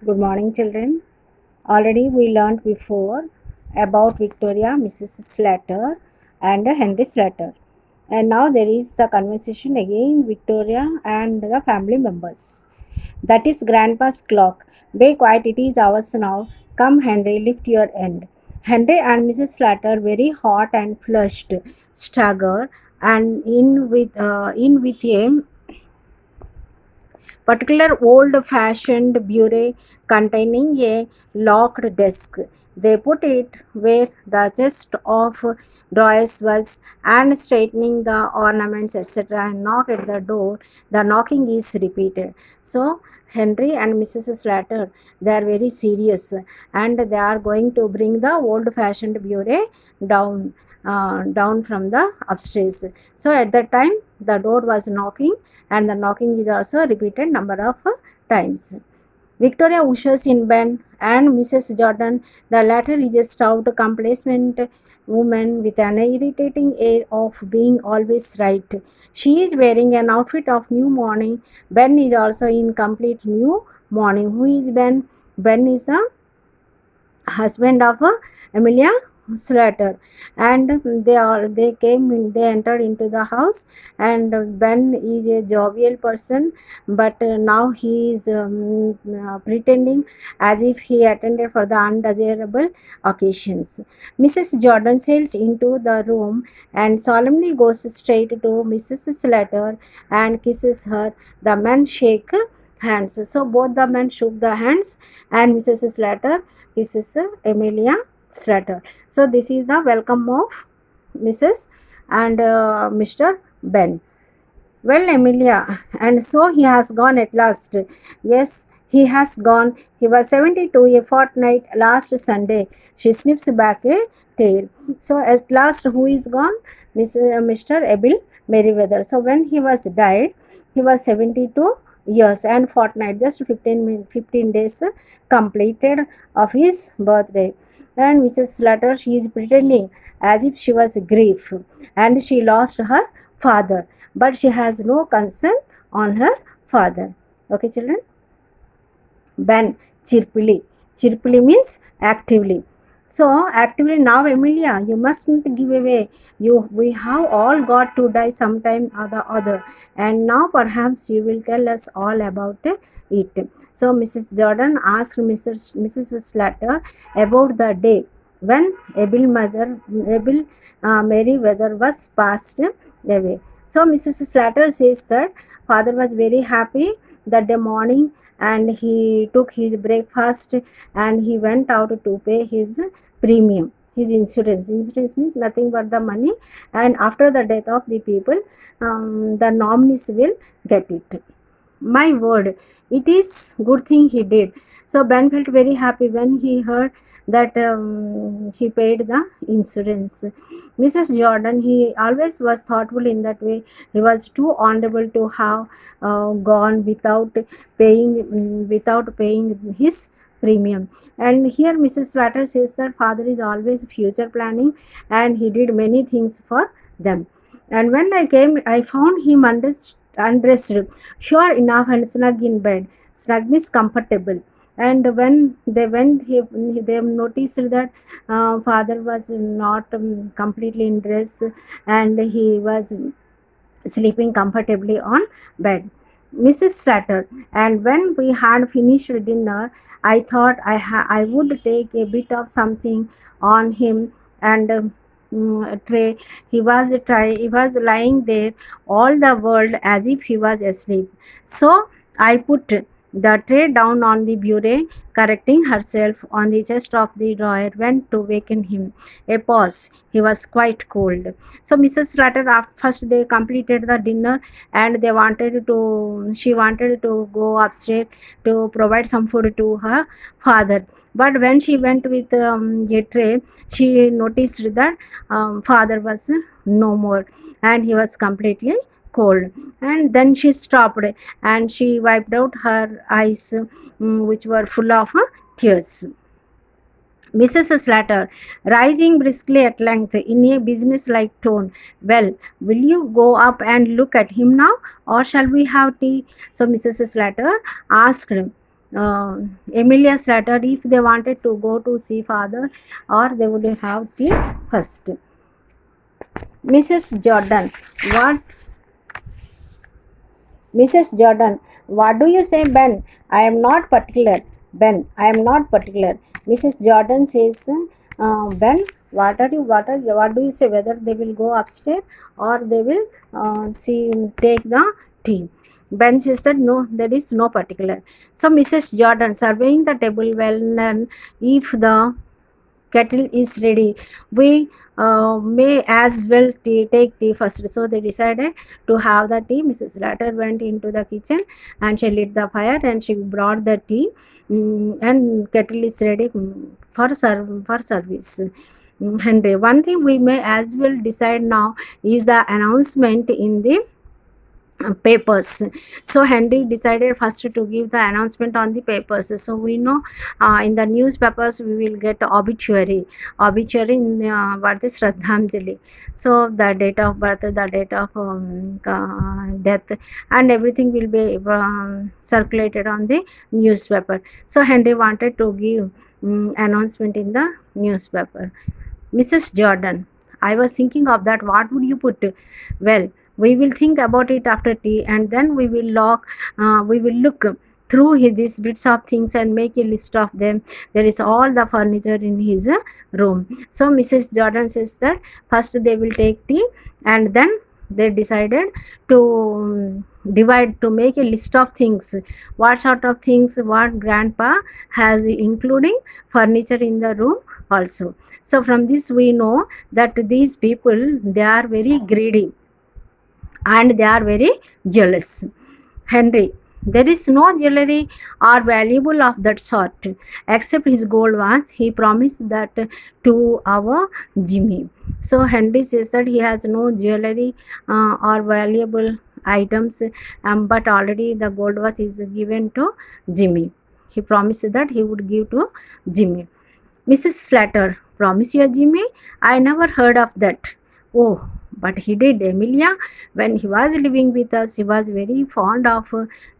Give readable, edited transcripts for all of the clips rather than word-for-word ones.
Good morning, children. Already we learned before about Victoria, Mrs. Slater, and Henry Slater. And now there is the conversation again Victoria and the family members. That is Grandpa's clock. Be quiet, it is ours now. Come, Henry, lift your end. Henry and Mrs. Slater, very hot and flushed, stagger and in with a particular old-fashioned bureau containing a locked desk. They put it where the chest of drawers was and straightening the ornaments, etc., and knock at the door. The knocking is repeated. So Henry and Mrs. Slater, they are very serious and they are going to bring the old-fashioned bureau down from the upstairs. So at that time the door was knocking and the knocking is also repeated number of times. Victoria ushers in Ben and Mrs. Jordan. The latter is a stout, complacent woman with an irritating air of being always right. She is wearing an outfit of new mourning. Ben is also in complete new mourning. Who is Ben? Ben is the husband of Amelia Slater, and they entered into the house, and Ben is a jovial person, but now he is pretending as if he attended for the undesirable occasions. Mrs. Jordan sails into the room and solemnly goes straight to Mrs. Slater and kisses her. The men shake hands. So both the men shook the hands, and Mrs. Slater kisses Amelia Slater. So this is the welcome of Mrs. and Mr. Ben. Well, Amelia, and so he has gone at last. Yes, he has gone. He was 72 a fortnight last Sunday. She snips back a tail. So at last, who is gone? Mr. Abel Merriweather. So when he was died, he was 72 years and fortnight, just 15 days completed of his birthday. And Mrs. Slater, she is pretending as if she was grief and she lost her father, but she has no concern on her father. Okay, children. Ben, chirpily. Chirpily means actively. So actively now, Amelia, you mustn't give away. We have all got to die sometime or the other, and now perhaps you will tell us all about it. So Mrs. Jordan asked Mrs. Slater about the day when Abel Merriweather was passed away. So Mrs. Slater says that father was very happy that day morning, and he took his breakfast and he went out to pay his premium, his insurance. Insurance means nothing but the money, and after the death of the people, the nominees will get it. My word, it is good thing he did. So Ben felt very happy when he heard that he paid the insurance. Mrs. Jordan, he always was thoughtful in that way. He was too honorable to have gone without paying his premium. And here Mrs. Slater says that father is always future planning and he did many things for them. And when I came, I found him undressed, sure enough, and snug in bed. Snug means comfortable. And when they went, they noticed that father was not completely in dress, and he was sleeping comfortably on bed. Mrs. Slater, and when we had finished dinner, I thought I would take a bit of something on him and tray. He was lying there all the world as if he was asleep. So I put the tray down on the bureau, correcting herself on the chest of the drawer, went to waken him. A pause. He was quite cold. So Mrs. Slater, first they completed the dinner, and she wanted to go upstairs to provide some food to her father. But when she went with a tray, she noticed that father was no more, and he was completely cold. And then she stopped and she wiped out her eyes, which were full of tears. Mrs. Slater, rising briskly at length in a business-like tone, well, will you go up and look at him now, or shall we have tea? So Mrs. Slater asked. Emilia's letter if they wanted to go to see father, or they would have tea first. Mrs. Jordan, what Mrs. Jordan, what do you say, Ben? I am not particular. Ben, I am not particular. Mrs. Jordan says, Ben, what do you say? Whether they will go upstairs or they will take the tea. Ben says that no, there is no particular. So Mrs. Jordan, surveying the table well, and if the kettle is ready, we may as well take tea first. So they decided to have the tea. Mrs. Latter went into the kitchen and she lit the fire and she brought the tea, and kettle is ready for service. And one thing we may as well decide now is the announcement in the papers. So Henry decided first to give the announcement on the papers. So we know in the newspapers we will get obituary in what is Shraddhanjali. So the date of birth, the date of death, and everything will be circulated on the newspaper. So Henry wanted to give announcement in the newspaper. Mrs. Jordan, I was thinking of that. What would you put? Well, we will think about it after tea, and then we will look through these bits of things and make a list of them. There is all the furniture in his room. So Mrs. Jordan says that first they will take tea, and then they decided to divide, to make a list of things, what sort of things what grandpa has, including furniture in the room also. So from this we know that these people, they are very greedy and they are very jealous. Henry, there is no jewelry or valuable of that sort except his gold watch. He promised that to our Jimmy. So Henry says that he has no jewelry or valuable items, but already the gold watch is given to Jimmy. He promised that he would give to Jimmy. Mrs. Slater, promise you, Jimmy? I never heard of that. Oh, but he did, Emilia. When he was living with us, he was very fond of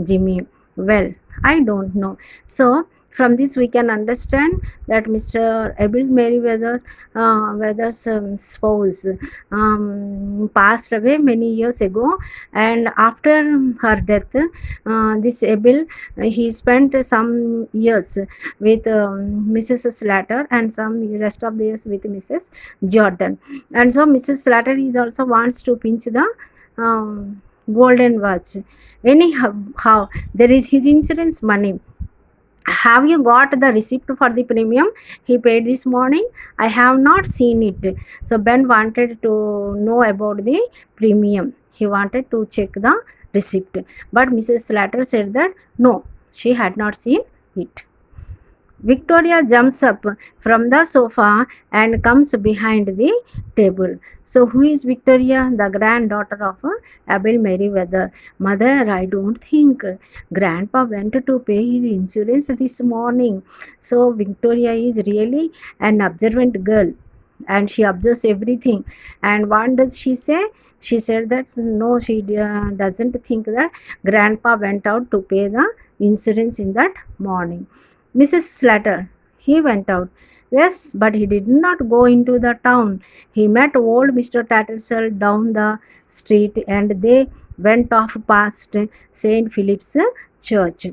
Jimmy. Well, I don't know. So, from this we can understand that Mr. Abel Merriweather, Weather's spouse, passed away many years ago, and after her death, this Abel, he spent some years with Mrs. Slater and some rest of the years with Mrs. Jordan. And so Mrs. Slater is also wants to pinch the golden watch. Anyhow, how there is his insurance money. Have you got the receipt for the premium he paid this morning? I have not seen it. So Ben wanted to know about the premium. He wanted to check the receipt. But Mrs. Slater said that no, she had not seen it. Victoria jumps up from the sofa and comes behind the table. So, who is Victoria? The granddaughter of Abel Merriweather. Mother, I don't think Grandpa went to pay his insurance this morning. So, Victoria is really an observant girl and she observes everything. And what does she say? She said that no, she doesn't think that Grandpa went out to pay the insurance in that morning. Mrs. Slater, he went out. Yes, but he did not go into the town. He met old Mr. Tattersall down the street and they went off past St. Philip's Church.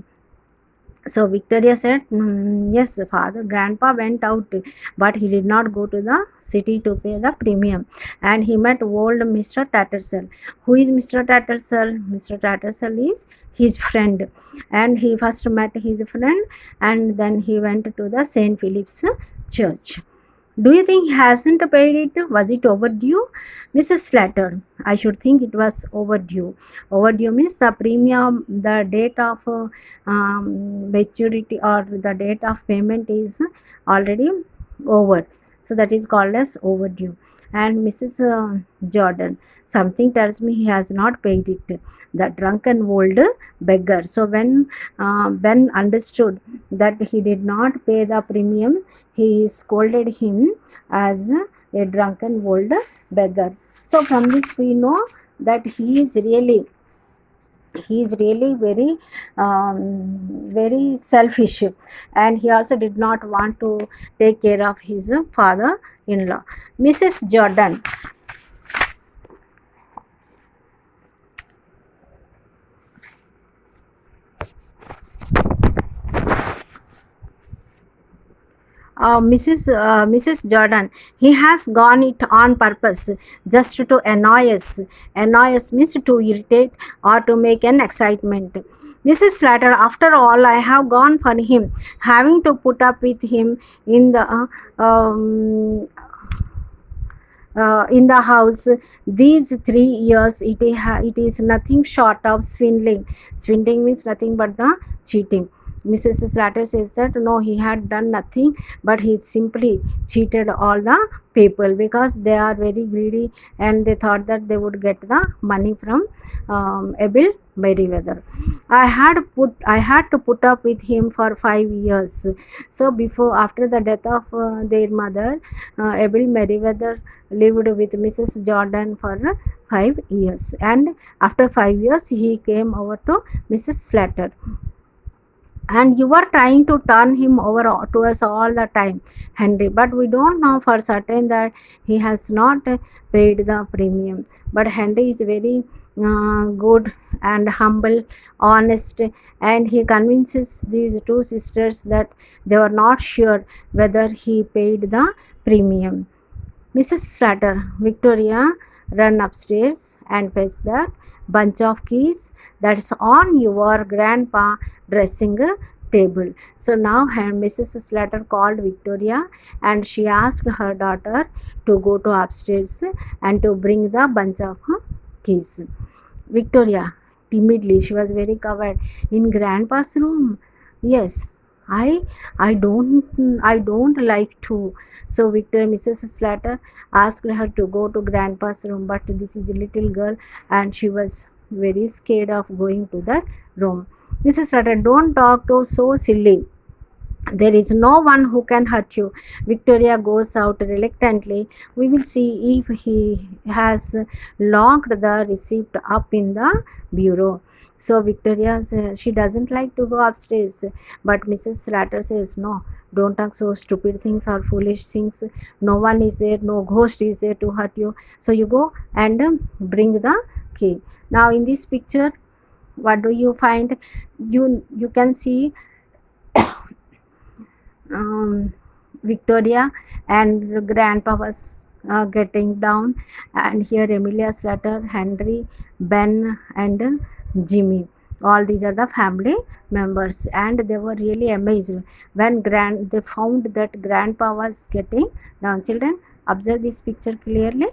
So Victoria said, yes, father, grandpa went out, but he did not go to the city to pay the premium. And he met old Mr. Tattersall. Who is Mr. Tattersall? Mr. Tattersall is his friend. And he first met his friend and then he went to the St. Philip's Church. Do you think he hasn't paid it? Was it overdue? Mrs. Slater, I should think it was overdue. Overdue means the premium, the date of maturity or the date of payment is already over. So that is called as overdue. And Mrs. Jordan, something tells me he has not paid it. The drunken old beggar. So when Ben understood that he did not pay the premium, he scolded him as a drunken old beggar. So from this we know that he is really he is really very selfish, and he also did not want to take care of his father-in-law. Mrs. Jordan. Mrs. Jordan, he has gone it on purpose just to annoy us. Annoy us means to irritate or to make an excitement. Mrs. Slater, after all I have gone for him, having to put up with him in the in the house these 3 years, it is nothing short of swindling. Swindling means nothing but the cheating. Mrs. Slater says that no, he had done nothing, but he simply cheated all the people because they are very greedy and they thought that they would get the money from Abel Meriwether. I had to put up with him for 5 years. So before after the death of their mother, Abel Meriwether lived with Mrs. Jordan for 5 years, and after 5 years he came over to Mrs. Slater. And you were trying to turn him over to us all the time, Henry, but we don't know for certain that he has not paid the premium. But Henry is very good and humble, honest, and he convinces these two sisters that they were not sure whether he paid the premium. Mrs. Slater, Victoria, run upstairs and fetch that bunch of keys that's on your grandpa dressing table. So now Mrs. Slater called Victoria and she asked her daughter to go to upstairs and to bring the bunch of keys. Victoria, timidly, she was very covered. In grandpa's room? Yes. I I don't like to. So Victor, Mrs. Slater asked her to go to grandpa's room, but this is a little girl and she was very scared of going to that room. Mrs. Slater, don't talk to so silly. There is no one who can hurt you. Victoria goes out reluctantly. We will see if he has locked the receipt up in the bureau. So Victoria, she doesn't like to go upstairs, but Mrs. Slater says, no, don't talk so stupid things or foolish things. No one is there, no ghost is there to hurt you. So you go and bring the key. Now in this picture, what do you find? You can see um, Victoria and grandpa was getting down, and here Emilia Slater, Henry, Ben, and Jimmy. All these are the family members, and they were really amazed when they found that grandpa was getting down. Children, observe this picture clearly.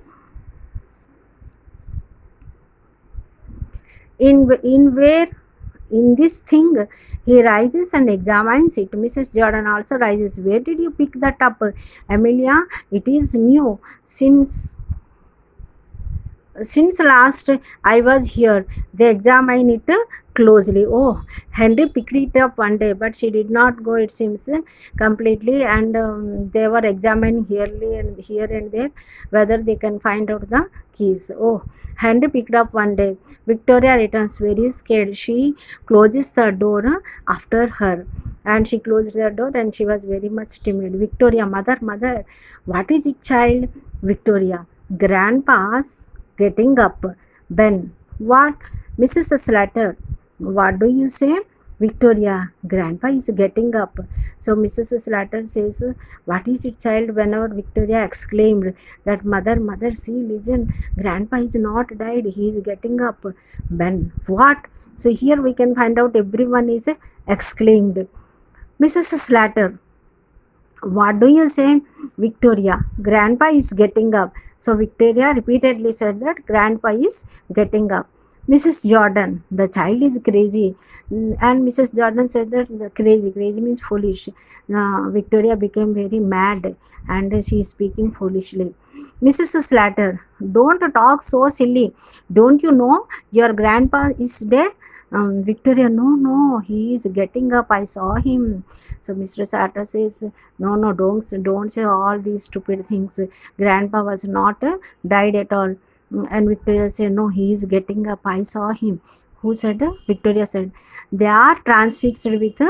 In where in this thing he rises and examines it. Mrs. Jordan also rises. Where did you pick that up, Amelia? It is new since last I was here. They examine it closely. Oh, Henry picked it up one day, but she did not go, it seems, completely, and they were examining here and there whether they can find out the keys. Oh, Henry picked up one day. Victoria returns very scared. She closes the door after her. And she closed the door and she was very much timid. Victoria, mother, what is it, child? Victoria, grandpa's getting up. Ben, what? Mrs. Slater, what do you say? Victoria, grandpa is getting up. So Mrs. Slater says, what is it, child? Whenever Victoria exclaimed that mother, see, listen, grandpa is not died, he is getting up. Ben, what? So here we can find out everyone is exclaimed. Mrs. Slater, what do you say? Victoria, grandpa is getting up. So Victoria repeatedly said that grandpa is getting up. Mrs. Jordan, the child is crazy. And Mrs. Jordan said that the crazy means foolish. Victoria became very mad and she is speaking foolishly. Mrs. Slater, don't talk so silly. Don't you know your grandpa is dead? Victoria, no, he is getting up. I saw him. So Mr. Slater says, no, don't say all these stupid things. Grandpa was not died at all. And Victoria said, no, he is getting up. I saw him. Who said? Victoria said. They are transfixed with amazing